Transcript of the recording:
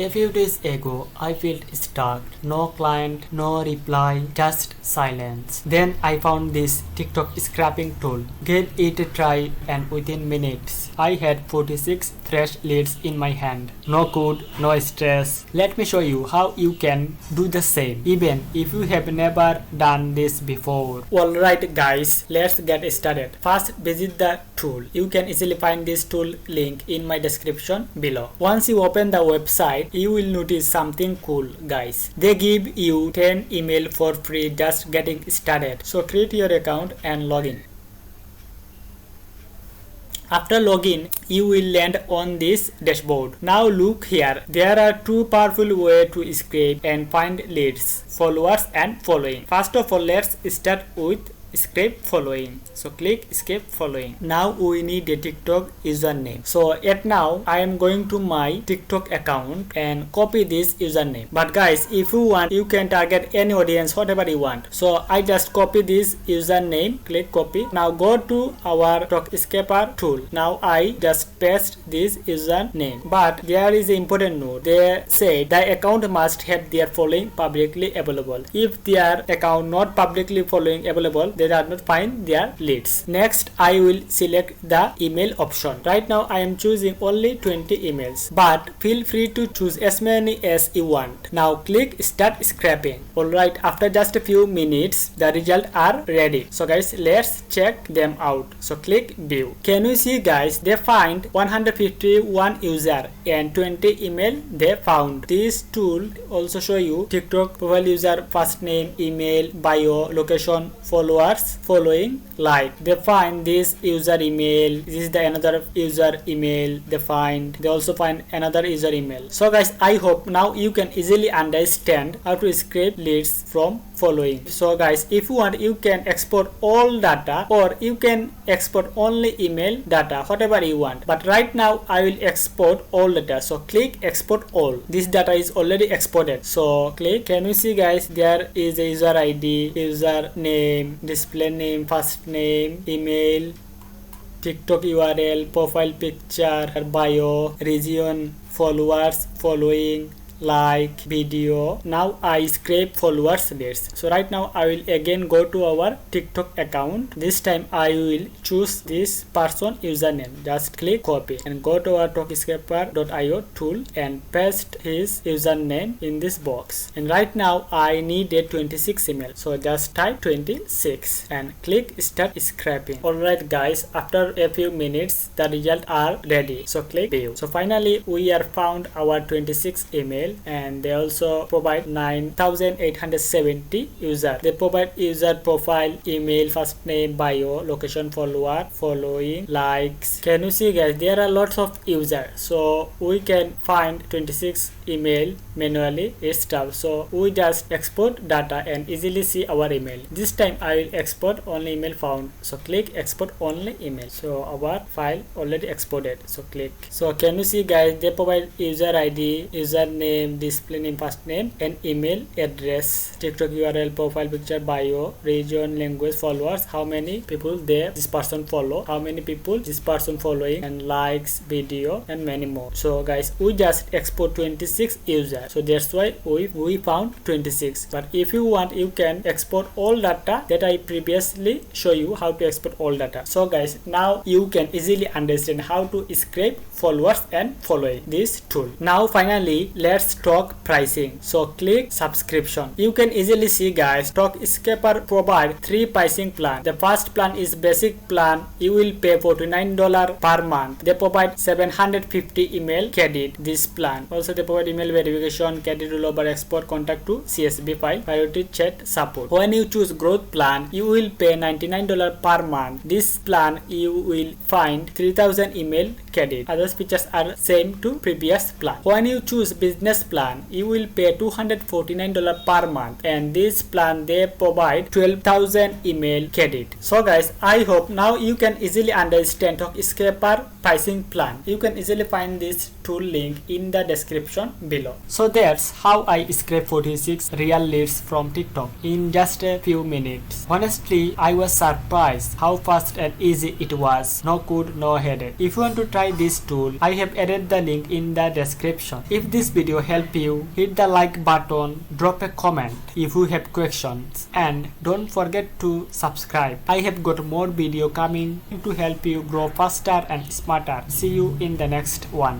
A few days ago, I felt stuck. No client, no reply, just silence. Then I found this TikTok scrapping tool. Gave it a try and within minutes, I had 46 fresh leads in my hand. No code, no stress. Let me show you how you can do the same, even if you have never done this before. Alright guys, let's get started. First, visit the tool. You can easily find this tool link in my description below. Once you open the website, you will notice something cool guys. They give you 10 email for free just getting started. So create your account and log in. After login, you will land on this dashboard. Now look here. There are two powerful ways to scrape and find leads, followers and following. First of all, let's start with scrape following. So click scrape following. Now we need a TikTok username. So yet now I am going to my TikTok account and copy this username. But guys, if you want, you can target any audience, whatever you want. So I just copy this username, click copy. Now go to our TikTok scraper tool. Now I just paste this username. But there is an important note. They say the account must have their following publicly available. If their account not publicly following available, they are not find their leads. Next, I will select the email option. Right now I am choosing only 20 emails, but feel free to choose as many as you want. Now click start scraping. Alright, after just a few minutes, the results are ready. So guys, let's check them out. So click view. Can you see guys, they find 151 user and 20 email they found. This tool also show you TikTok profile user, first name, email, bio, location, followers, following, like. They find this user email, this is the another user email they find. They also find another user email. So guys, I hope now you can easily understand how to scrape leads from following. So guys, if you want, you can export all data or you can export only email data, whatever you want. But right now I will export all data. So click export all. This data is already exported. So click. Can you see guys, there is a user ID, user name, display name, first name, email, TikTok URL, profile picture, bio, region, followers, following, like, video. Now I scrape followers leads. So right now I will again go to our TikTok account. This time I will choose this person username. Just click copy and go to our TikTokscraper.io tool and paste his username in this box. And right now I need a 26 email. So just type 26 and click start scraping. Alright guys, after a few minutes the results are ready. So click view. So finally we are found our 26 email. And they also provide 9,870 user. They provide user profile, email, first name, bio, location, follower, following, likes. Can you see guys, there are lots of users. So we can find 26 email manually stuff. So we just export data and easily see our email. This time I will export only email found. So click export only email. So our file already exported. So click. So can you see guys, they provide user ID, username, display name, first name, and email address, TikTok URL, profile picture, bio, region, language, followers, how many people this person follow, how many people this person following, and likes, video, and many more. So guys, we just export 26 users. So that's why we found 26. But if you want, you can export all data that I previously show you how to export all data. So guys, now you can easily understand how to scrape followers and following this tool. Now finally, let's talk pricing. So click subscription. You can easily see guys, TikTokscraper provide 3 pricing plan. The first plan is basic plan. You will pay $49 per month. They provide 750 email credit. This plan also they provide email verification, credit rollover, export contact to CSV file, priority chat support. When you choose growth plan, you will pay $99 per month. This plan you will find 3000 email credit. Other features are same to previous plan. When you choose business plan, you will pay $249 per month, and this plan they provide 12,000 email credit. So guys, I hope now you can easily understand TikTokscraper pricing plan. You can easily find this tool link in the description below. So that's how I scrape 46 real leads from TikTok in just a few minutes. Honestly, I was surprised how fast and easy it was. No code, no headache. If you want to try this tool, I have added the link in the description. If this video helped you, hit the like button, drop a comment if you have questions, and don't forget to subscribe. I have got more video coming to help you grow faster and smarter. See you in the next one.